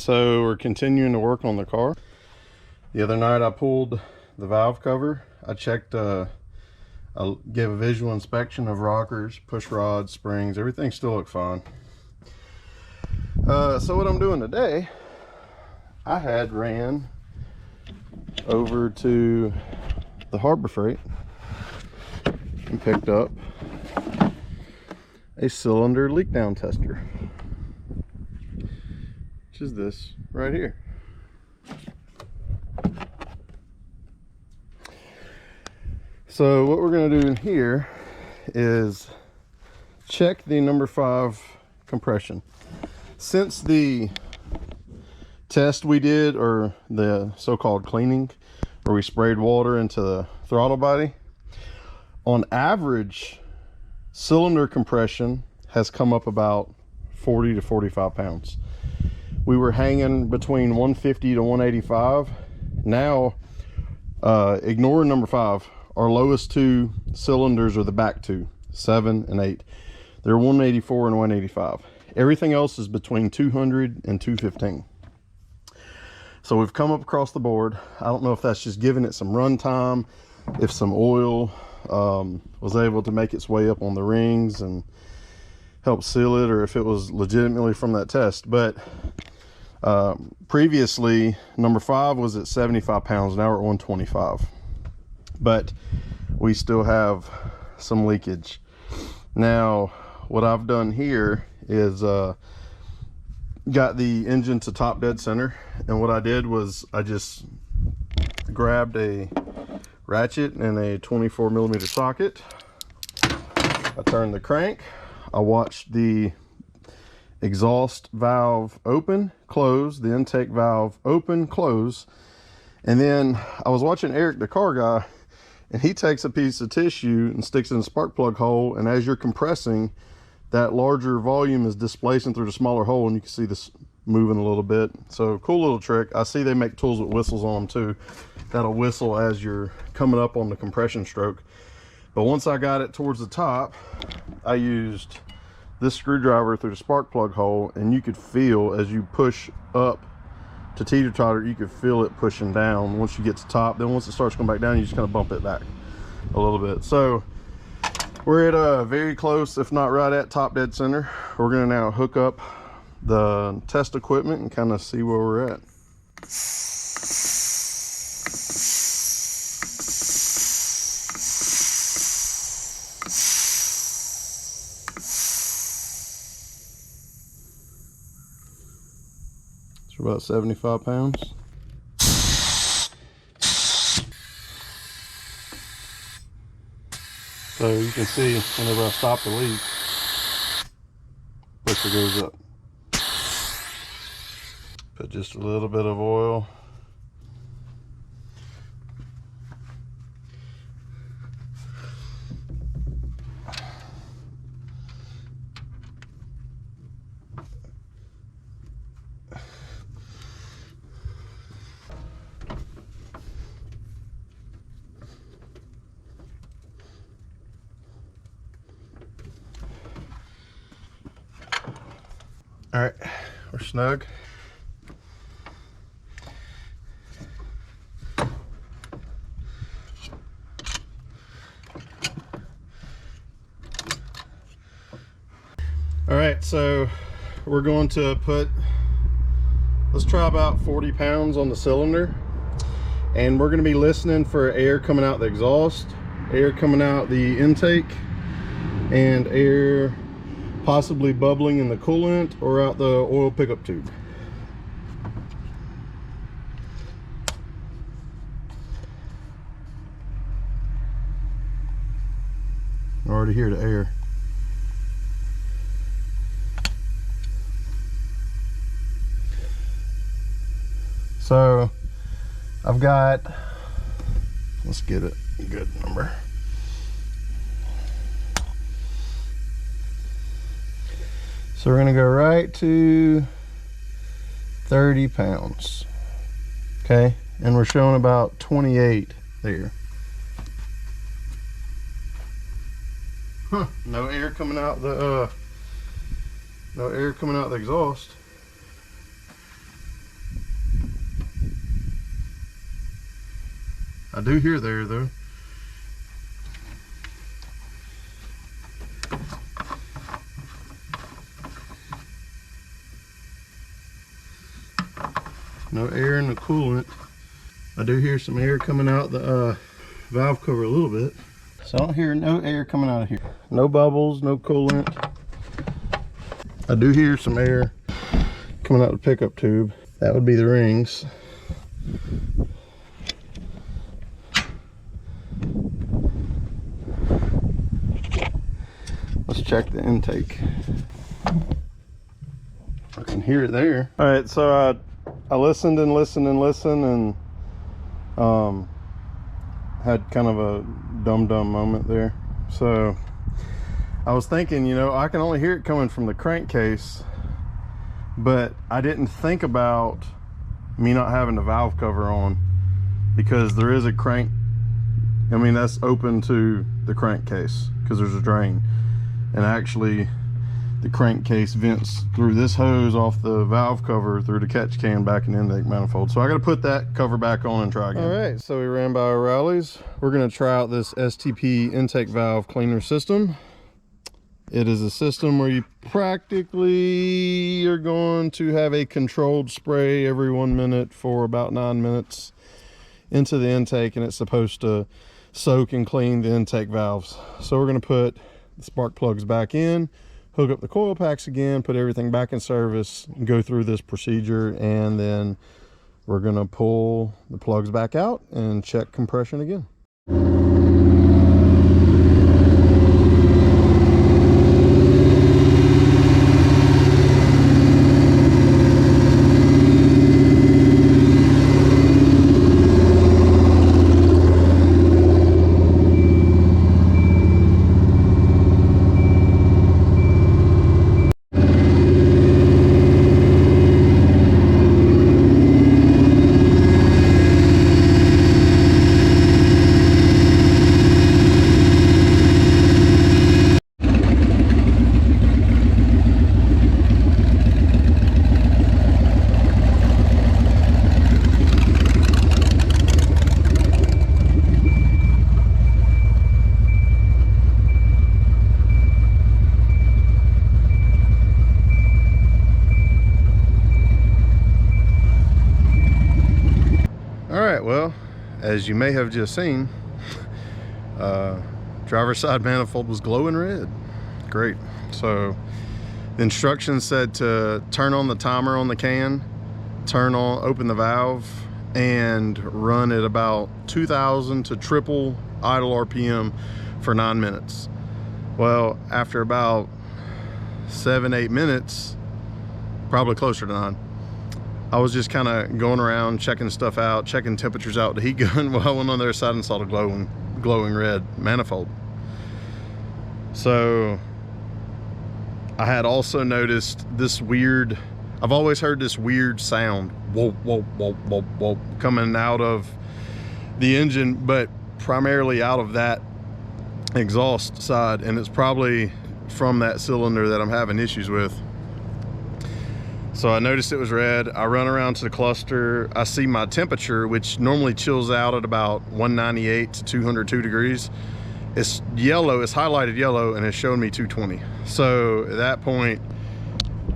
So we're continuing to work on the car. The other night I pulled the valve cover. I checked, I gave a visual inspection of rockers, push rods, springs, everything still looked fine. So what I'm doing today, I had ran over to the Harbor Freight and picked up a cylinder leak down tester, which is this right here. So what we're going to do in here is check the number 5 compression. Since the test we did, or the so-called cleaning, where we sprayed water into the throttle body, on average cylinder compression has come up about 40 to 45 pounds. We were hanging between 150 to 185. Now, ignore number 5. Our lowest 2 cylinders are the back 2, 7 and 8. They're 184 and 185. Everything else is between 200 and 215. So we've come up across the board. I don't know if that's just giving it some run time, if some oil was able to make its way up on the rings and help seal it, or if it was legitimately from that test. But previously, number 5 was at 75 pounds. Now we're at 125. But we still have some leakage. Now, what I've done here is got the engine to top dead center, and what I did was I just grabbed a ratchet and a 24mm socket. I turned the crank. I watched the exhaust valve open, close, the intake valve open, close, and then I was watching Eric, the car guy, and he takes a piece of tissue and sticks it in a spark plug hole, and as you're compressing, that larger volume is displacing through the smaller hole, and you can see this moving a little bit. So cool little trick. I see they make tools with whistles on them too. That'll whistle as you're coming up on the compression stroke. But once I got it towards the top, I used this screwdriver through the spark plug hole, and you could feel as you push up to teeter-totter, you could feel it pushing down once you get to top. Then once it starts going back down, you just kind of bump it back a little bit. So we're at very close, if not right at top dead center. We're going to now hook up the test equipment and kind of see where we're at. So about 75 pounds. So you can see whenever I stop the leak, pressure goes up. Put just a little bit of oil. All right, we're snug. All right, so we're going to put, let's try about 40 pounds on the cylinder, and we're going to be listening for air coming out the exhaust, air coming out the intake, and air possibly bubbling in the coolant or out the oil pickup tube. I already hear the air. So I've got, let's get it a good number. So we're gonna go right to 30 pounds. Okay, and we're showing about 28 there. Huh, no air coming out the exhaust. I do hear there though. No air in the coolant. I do hear some air coming out the valve cover a little bit. So I don't hear no air coming out of here. No bubbles, no coolant. I do hear some air coming out the pickup tube. That would be the rings. Let's check the intake. I can hear it there. All right, so I listened and listened and listened and had kind of a dumb moment there. So I was thinking, you know, I can only hear it coming from the crankcase, but I didn't think about me not having the valve cover on, because there is a crank. I mean, that's open to the crankcase because there's a drain, and actually the crankcase vents through this hose off the valve cover through the catch can back in the intake manifold. So I got to put that cover back on and try again. All right, so we ran by O'Reilly's. We're going to try out this STP intake valve cleaner system. It is a system where you practically are going to have a controlled spray every 1 minute for about 9 minutes into the intake, and it's supposed to soak and clean the intake valves. So we're going to put the spark plugs back in, hook up the coil packs again, put everything back in service, and go through this procedure, and then we're going to pull the plugs back out and check compression again. Well, as you may have just seen, driver's side manifold was glowing red. Great. So the instructions said to turn on the timer on the can, open the valve, and run at about 2,000 to triple idle RPM for 9 minutes. Well, after about 7-8 minutes, probably closer to 9, I was just kind of going around checking stuff out, checking temperatures out with the heat gun while I went on the other side and saw the glowing red manifold. So I had also noticed this weird, I've always heard this weird sound, whoop, whoop, whoop, whoop, whoop, coming out of the engine, but primarily out of that exhaust side, and it's probably from that cylinder that I'm having issues with. So I noticed it was red. I run around to the cluster. I see my temperature, which normally chills out at about 198 to 202 degrees. It's yellow, it's highlighted yellow, and it's showing me 220. So at that point,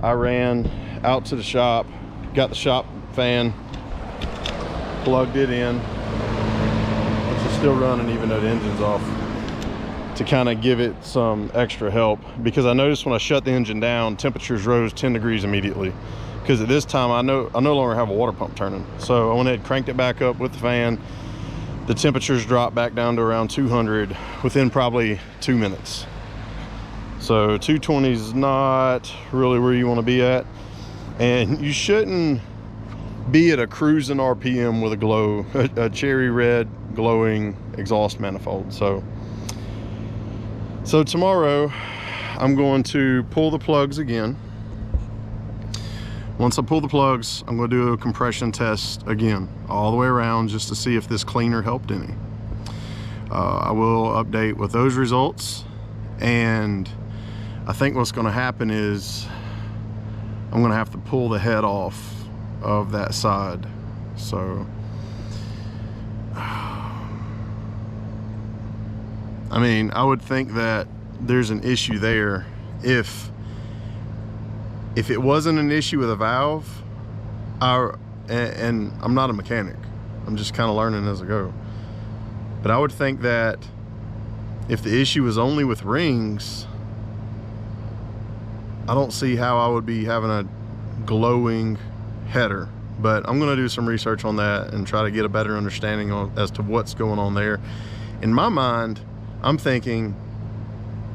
I ran out to the shop, got the shop fan, plugged it in, which is still running even though the engine's off, to kind of give it some extra help, because I noticed when I shut the engine down, temperatures rose 10 degrees immediately, because at this time I no longer have a water pump turning. So I went ahead and cranked it back up with the fan. The temperatures dropped back down to around 200 within probably 2 minutes. So 220 is not really where you want to be at, and you shouldn't be at a cruising RPM with a cherry red glowing exhaust manifold. So tomorrow I'm going to pull the plugs again. Once I pull the plugs, I'm going to do a compression test again, all the way around, just to see if this cleaner helped any. I will update with those results, and I think what's going to happen is I'm going to have to pull the head off of that side. So I mean, I would think that there's an issue there. If it wasn't an issue with a valve, and I'm not a mechanic, I'm just kind of learning as I go, but I would think that if the issue was only with rings, I don't see how I would be having a glowing header. But I'm going to do some research on that and try to get a better understanding as to what's going on there. In my mind, I'm thinking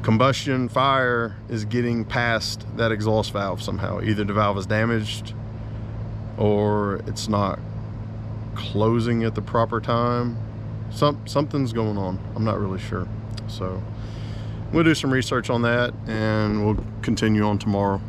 combustion, fire is getting past that exhaust valve somehow. Either the valve is damaged or it's not closing at the proper time. Something's going on. I'm not really sure. So we'll do some research on that and we'll continue on tomorrow.